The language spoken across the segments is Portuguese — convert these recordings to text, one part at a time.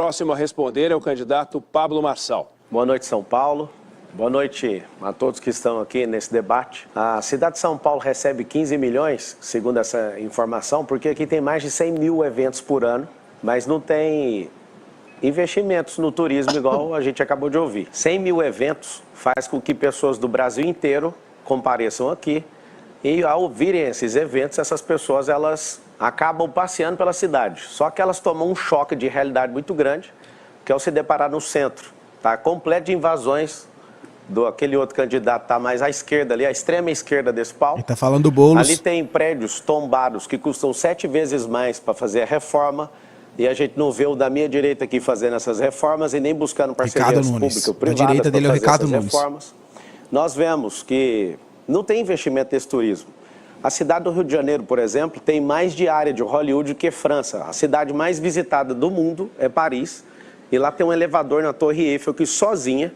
Próximo a responder é o candidato Pablo Marçal. Boa noite, São Paulo. Boa noite a todos que estão aqui nesse debate. A cidade de São Paulo recebe 15 milhões, segundo essa informação, porque aqui tem mais de 100 mil eventos por ano, mas não tem investimentos no turismo igual a gente acabou de ouvir. 100 mil eventos faz com que pessoas do Brasil inteiro compareçam aqui e ao ouvirem esses eventos, essas pessoas elas acabam passeando pela cidade. Só que elas tomam um choque de realidade muito grande, que é ao se deparar no centro. Está completo de invasões do aquele outro candidato, está mais à esquerda ali, à extrema esquerda desse palco. Ele está falando do Boulos. Ali tem prédios tombados que custam 7 vezes mais para fazer a reforma. E a gente não vê o da minha direita aqui fazendo essas reformas e nem buscando parcerias público-privadas para fazer essas reformas. Nós vemos que não tem investimento nesse turismo. A cidade do Rio de Janeiro, por exemplo, tem mais de área de Hollywood do que França. A cidade mais visitada do mundo é Paris. E lá tem um elevador na Torre Eiffel que sozinha,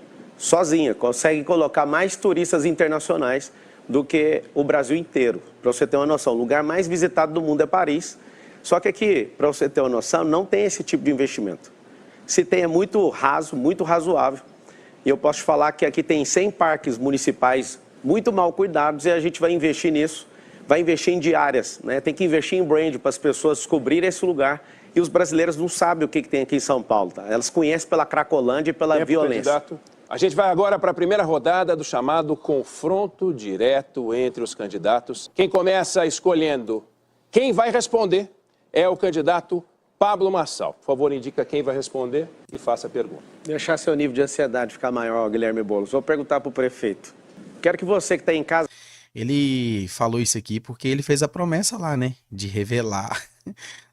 consegue colocar mais turistas internacionais do que o Brasil inteiro. Para você ter uma noção, o lugar mais visitado do mundo é Paris. Só que aqui, para você ter uma noção, não tem esse tipo de investimento. Se tem, é muito raso, muito razoável. E eu posso te falar que aqui tem 100 parques municipais muito mal cuidados e a gente vai investir nisso. Vai investir em diárias, né? Tem que investir em brand para as pessoas descobrirem esse lugar. E os brasileiros não sabem o que tem aqui em São Paulo, tá? Elas conhecem pela Cracolândia e pela violência. Candidato. A gente vai agora para a primeira rodada do chamado confronto direto entre os candidatos. Quem começa escolhendo quem vai responder é o candidato Pablo Marçal. Por favor, indica quem vai responder e faça a pergunta. Deixar seu nível de ansiedade ficar maior, Guilherme Boulos. Vou perguntar para o prefeito. Quero que você que está em casa... Ele falou isso aqui porque ele fez a promessa lá, né? De revelar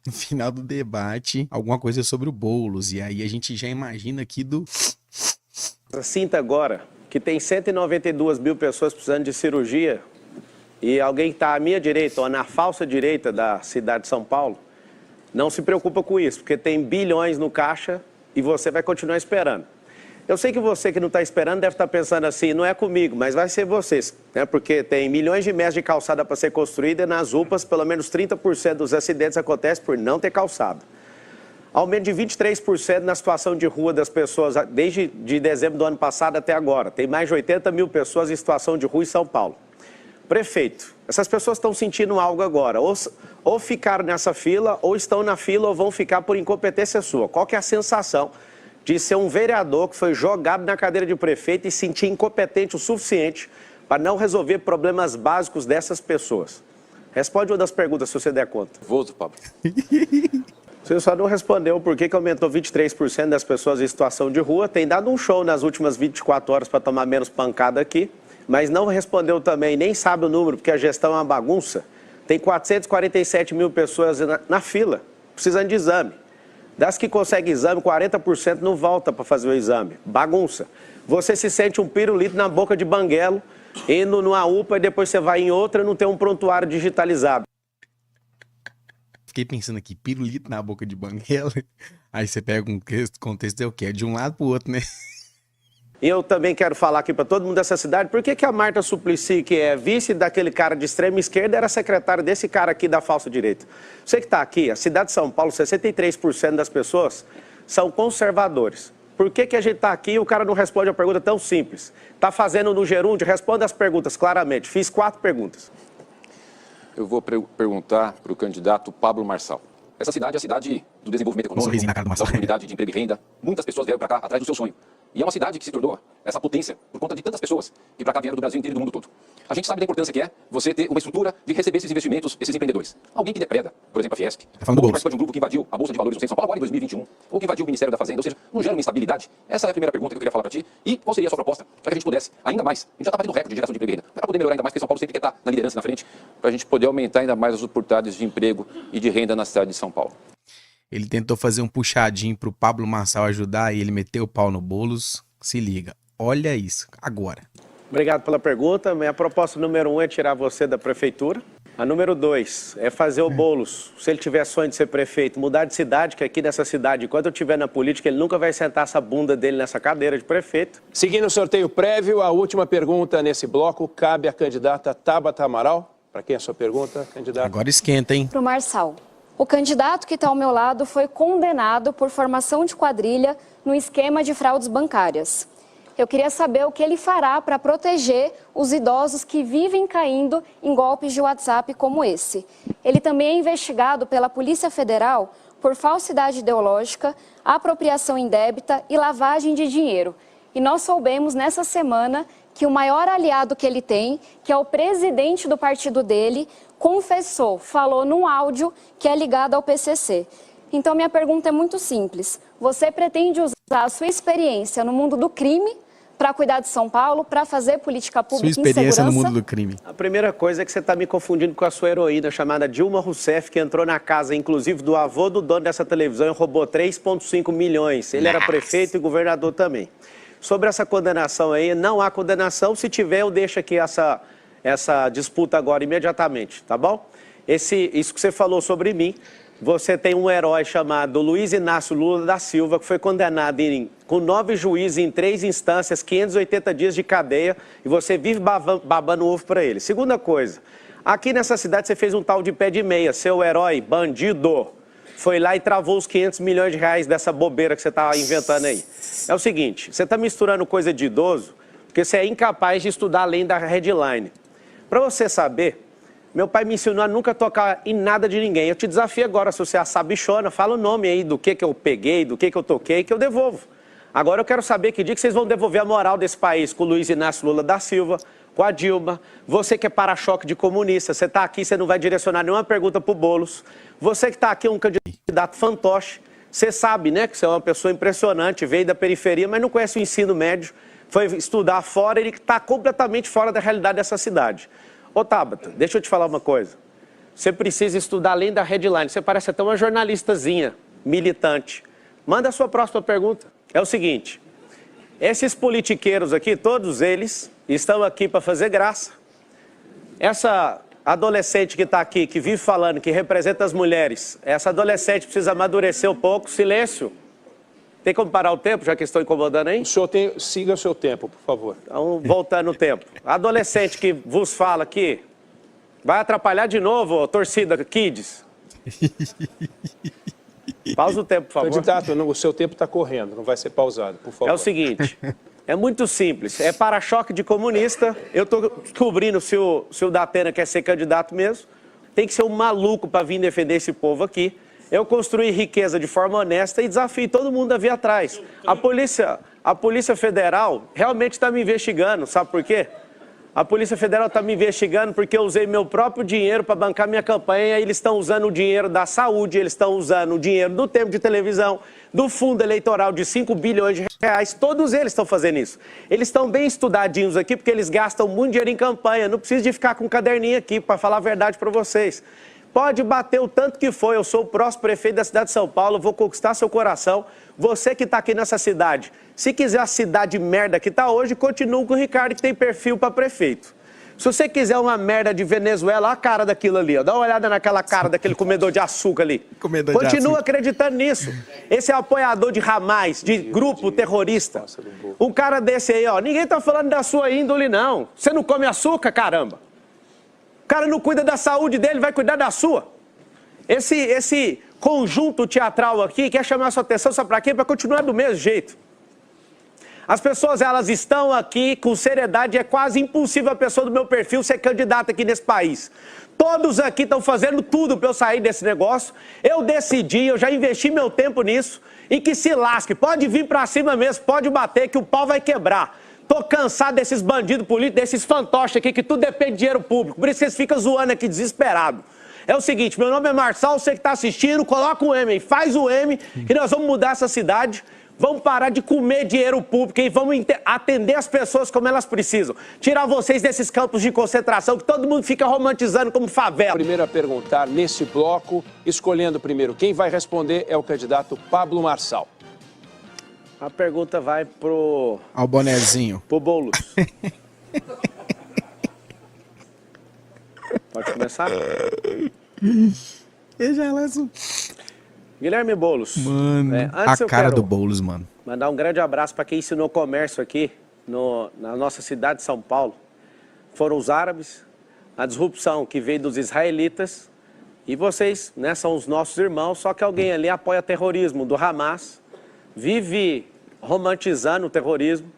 no final do debate alguma coisa sobre o Boulos. E aí a gente já imagina aqui do... Sinta agora que tem 192 mil pessoas precisando de cirurgia e alguém que está à minha direita ou na falsa direita da cidade de São Paulo, não se preocupa com isso, porque tem bilhões no caixa e você vai continuar esperando. Eu sei que você que não está esperando deve estar pensando assim, não é comigo, mas vai ser vocês, né? Porque tem milhões de metros de calçada para ser construída e nas UPAs pelo menos 30% dos acidentes acontecem por não ter calçada. Aumento de 23% na situação de rua das pessoas desde dezembro do ano passado até agora. Tem mais de 80 mil pessoas em situação de rua em São Paulo. Prefeito, essas pessoas estão sentindo algo agora, ou ficaram nessa fila, ou estão na fila, ou vão ficar por incompetência sua. Qual que é a sensação de ser um vereador que foi jogado na cadeira de prefeito e sentir incompetente o suficiente para não resolver problemas básicos dessas pessoas? Responde uma das perguntas, se você der conta. Nervoso, Pablo. Você só não respondeu por que aumentou 23% das pessoas em situação de rua. Tem dado um show nas últimas 24 horas para tomar menos pancada aqui. Mas não respondeu também, nem sabe o número, porque a gestão é uma bagunça. Tem 447 mil pessoas na fila, precisando de exame. Das que conseguem exame, 40% não volta para fazer o exame. Bagunça. Você se sente um pirulito na boca de banguelo, indo numa UPA e depois você vai em outra e não tem um prontuário digitalizado. Fiquei pensando aqui, pirulito na boca de banguela. Aí você pega um contexto, é o quê? É de um lado pro outro, né? E eu também quero falar aqui para todo mundo dessa cidade, por que a Marta Suplicy, que é vice daquele cara de extrema esquerda, era secretária desse cara aqui da falsa direita? Você que está aqui, a cidade de São Paulo, 63% das pessoas são conservadores. Por que a gente está aqui e o cara não responde a pergunta tão simples? Está fazendo no gerúndio? Responda as perguntas claramente. Fiz 4 perguntas. Eu vou perguntar para o candidato Pablo Marçal. Essa cidade é a cidade do desenvolvimento econômico, da oportunidade de emprego e renda. Muitas pessoas vieram para cá atrás do seu sonho. E é uma cidade que se tornou essa potência por conta de tantas pessoas que para cá vieram do Brasil inteiro e do mundo todo. A gente sabe da importância que é você ter uma estrutura de receber esses investimentos, esses empreendedores. Alguém que depreda, por exemplo, a Fiesp, ou que participa de um grupo que invadiu a Bolsa de Valores do Centro de São Paulo agora em 2021, ou que invadiu o Ministério da Fazenda, ou seja, não gera uma instabilidade. Essa é a primeira pergunta que eu queria falar para ti. E qual seria a sua proposta para que a gente pudesse ainda mais, a gente já está batendo recorde de geração de emprego e renda, para poder melhorar ainda mais, porque São Paulo sempre quer estar na liderança, na frente, para a gente poder aumentar ainda mais as oportunidades de emprego e de renda na cidade de São Paulo. Ele tentou fazer um puxadinho pro Pablo Marçal ajudar e ele meteu o pau no Boulos. Se liga, olha isso, agora. Obrigado pela pergunta. Minha proposta número 1 é tirar você da prefeitura. A número 2 é fazer o Boulos, se ele tiver sonho de ser prefeito, mudar de cidade, que aqui nessa cidade, enquanto eu estiver na política, ele nunca vai sentar essa bunda dele nessa cadeira de prefeito. Seguindo o sorteio prévio, a última pergunta nesse bloco cabe à candidata Tabata Amaral. Para quem é a sua pergunta, candidata? Agora esquenta, hein? Para o Marçal. O candidato que está ao meu lado foi condenado por formação de quadrilha no esquema de fraudes bancárias. Eu queria saber o que ele fará para proteger os idosos que vivem caindo em golpes de WhatsApp como esse. Ele também é investigado pela Polícia Federal por falsidade ideológica, apropriação indébita e lavagem de dinheiro. E nós soubemos nessa semana que o maior aliado que ele tem, que é o presidente do partido dele, confessou, falou num áudio que é ligado ao PCC. Então minha pergunta é muito simples. Você pretende usar a sua experiência no mundo do crime para cuidar de São Paulo, para fazer política pública em segurança? Sua experiência no mundo do crime. A primeira coisa é que você está me confundindo com a sua heroína chamada Dilma Rousseff, que entrou na casa, inclusive, do avô do dono dessa televisão e roubou 3,5 milhões. Ele era prefeito e governador também. Sobre essa condenação aí, não há condenação. Se tiver, eu deixo aqui essa disputa agora imediatamente, tá bom? Isso que você falou sobre mim, você tem um herói chamado Luiz Inácio Lula da Silva, que foi condenado com 9 juízes em 3 instâncias, 580 dias de cadeia, e você vive babando ovo para ele. Segunda coisa, aqui nessa cidade você fez um tal de pé de meia, seu herói, bandido, foi lá e travou os 500 milhões de reais dessa bobeira que você está inventando aí. É o seguinte, você está misturando coisa de idoso, porque você é incapaz de estudar além da headline. Para você saber, meu pai me ensinou a nunca tocar em nada de ninguém. Eu te desafio agora, se você é sabichona, fala o nome aí do que eu peguei, do que eu toquei, que eu devolvo. Agora eu quero saber que dia que vocês vão devolver a moral desse país com o Luiz Inácio Lula da Silva, com a Dilma, você que é para-choque de comunista, você está aqui, você não vai direcionar nenhuma pergunta para o Boulos. Você que está aqui, um candidato fantoche, você sabe, né, que você é uma pessoa impressionante, veio da periferia, mas não conhece o ensino médio, foi estudar fora, ele está completamente fora da realidade dessa cidade. Ô Tabata, deixa eu te falar uma coisa. Você precisa estudar além da headline. Você parece até uma jornalistazinha, militante. Manda a sua próxima pergunta. É o seguinte, esses politiqueiros aqui, todos eles, estão aqui para fazer graça. Essa adolescente que está aqui, que vive falando, que representa as mulheres, essa adolescente precisa amadurecer um pouco. Silêncio. Tem como parar o tempo, já que estou incomodando aí? O senhor siga o seu tempo, por favor. Então, voltando o tempo. A adolescente que vos fala aqui, vai atrapalhar de novo, torcida Kids. Pausa o tempo, por favor. Candidato, o seu tempo está correndo, não vai ser pausado, por favor. É o seguinte, é muito simples, é para-choque de comunista. Eu estou descobrindo se o Datena quer ser candidato mesmo. Tem que ser um maluco para vir defender esse povo aqui. Eu construí riqueza de forma honesta e desafio todo mundo a vir atrás. A Polícia Federal realmente está me investigando, sabe por quê? A Polícia Federal está me investigando porque eu usei meu próprio dinheiro para bancar minha campanha e eles estão usando o dinheiro da saúde, eles estão usando o dinheiro do tempo de televisão, do fundo eleitoral de 5 bilhões de reais, todos eles estão fazendo isso. Eles estão bem estudadinhos aqui porque eles gastam muito dinheiro em campanha, não preciso de ficar com um caderninho aqui para falar a verdade para vocês. Pode bater o tanto que for, eu sou o próximo prefeito da cidade de São Paulo, vou conquistar seu coração. Você que está aqui nessa cidade, se quiser a cidade merda que está hoje, continua com o Ricardo que tem perfil para prefeito. Se você quiser uma merda de Venezuela, olha a cara daquilo ali, ó. Dá uma olhada naquela cara daquele comedor de açúcar ali. Continua acreditando nisso. Esse é o apoiador de Hamas, de grupo terrorista. Um cara desse aí, ó, ninguém está falando da sua índole não. Você não come açúcar, caramba. O cara não cuida da saúde dele, vai cuidar da sua. Esse conjunto teatral aqui quer chamar a sua atenção, sabe para quê? Para continuar do mesmo jeito. As pessoas, elas estão aqui com seriedade, é quase impossível a pessoa do meu perfil ser candidata aqui nesse país. Todos aqui estão fazendo tudo para eu sair desse negócio. Eu decidi, eu já investi meu tempo nisso, e que se lasque, pode vir para cima mesmo, pode bater, que o pau vai quebrar. Tô cansado desses bandidos políticos, desses fantoches aqui, que tudo depende de dinheiro público. Por isso vocês ficam zoando aqui, desesperado. É o seguinte, meu nome é Marçal, você que está assistindo, coloca o M aí, faz o M, que nós vamos mudar essa cidade. Vamos parar de comer dinheiro público e vamos atender as pessoas como elas precisam. Tirar vocês desses campos de concentração que todo mundo fica romantizando como favela. Primeiro a perguntar nesse bloco, escolhendo primeiro quem vai responder, é o candidato Pablo Marçal. A pergunta vai pro... Ao bonezinho. Pro Boulos. Pode começar? Guilherme Boulos. Mano, a cara do Boulos, mano. Mandar um grande abraço para quem ensinou comércio aqui na nossa cidade de São Paulo. Foram os árabes, a disrupção que veio dos israelitas E vocês, né, são os nossos irmãos, só que alguém ali apoia terrorismo do Hamas, vive romantizando o terrorismo,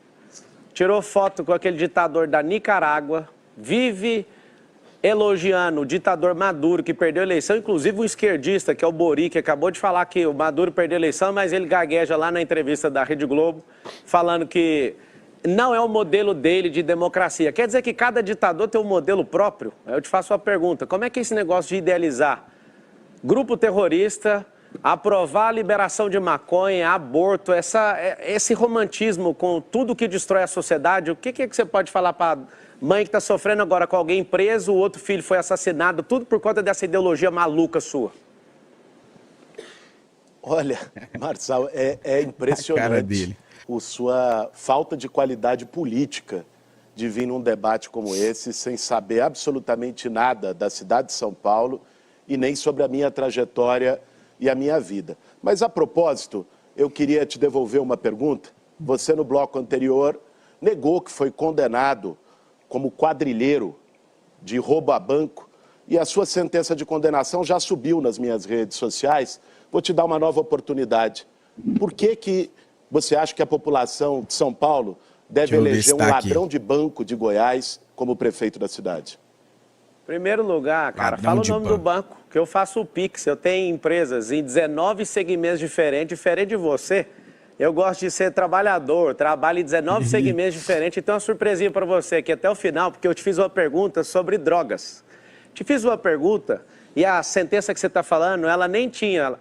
tirou foto com aquele ditador da Nicarágua, vive elogiando o ditador Maduro, que perdeu a eleição, inclusive um esquerdista, que é o Bori, que acabou de falar que o Maduro perdeu a eleição, mas ele gagueja lá na entrevista da Rede Globo, falando que não é o modelo dele de democracia. Quer dizer que cada ditador tem um modelo próprio? Eu te faço uma pergunta, como é que é esse negócio de idealizar grupo terrorista, aprovar a liberação de maconha, aborto, esse romantismo com tudo que destrói a sociedade, o que você pode falar para mãe que está sofrendo agora com alguém preso, o outro filho foi assassinado, tudo por conta dessa ideologia maluca sua? Olha, Marçal, é impressionante sua falta de qualidade política de vir num debate como esse sem saber absolutamente nada da cidade de São Paulo e nem sobre a minha trajetória e a minha vida. Mas, a propósito, eu queria te devolver uma pergunta. Você, no bloco anterior, negou que foi condenado como quadrilheiro de roubo a banco e a sua sentença de condenação já subiu nas minhas redes sociais. Vou te dar uma nova oportunidade. Por que você acha que a população de São Paulo deve eleger um ladrão de banco de Goiás como prefeito da cidade? Em primeiro lugar, cara, fala o nome do banco, que eu faço o Pix. Eu tenho empresas em 19 segmentos diferente de você. Eu gosto de ser trabalhador, trabalho em 19 segmentos diferentes. Então, uma surpresinha para você aqui até o final, porque eu te fiz uma pergunta sobre drogas. Te fiz uma pergunta e a sentença que você está falando, ela nem tinha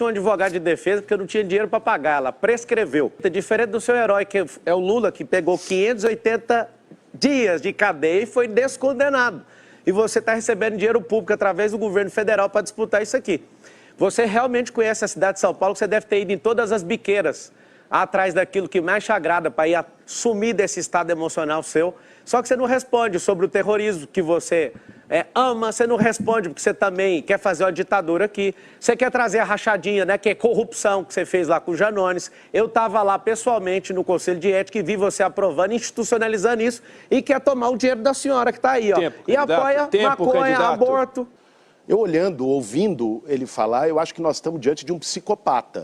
um advogado de defesa, porque eu não tinha dinheiro para pagar, ela prescreveu. Diferente do seu herói, que é o Lula, que pegou 580 dias de cadeia e foi descondenado. E você está recebendo dinheiro público através do governo federal para disputar isso aqui. Você realmente conhece a cidade de São Paulo, você deve ter ido em todas as biqueiras, atrás daquilo que mais te agrada, para ir sumir desse estado emocional seu. Só que você não responde sobre o terrorismo que você ama, você não responde porque você também quer fazer uma ditadura aqui. Você quer trazer a rachadinha, né, que é corrupção que você fez lá com o Janones. Eu estava lá pessoalmente no Conselho de Ética e vi você aprovando, institucionalizando isso e quer tomar o dinheiro da senhora que está aí, ó. E apoia maconha, aborto. Eu olhando, ouvindo ele falar, eu acho que nós estamos diante de um psicopata.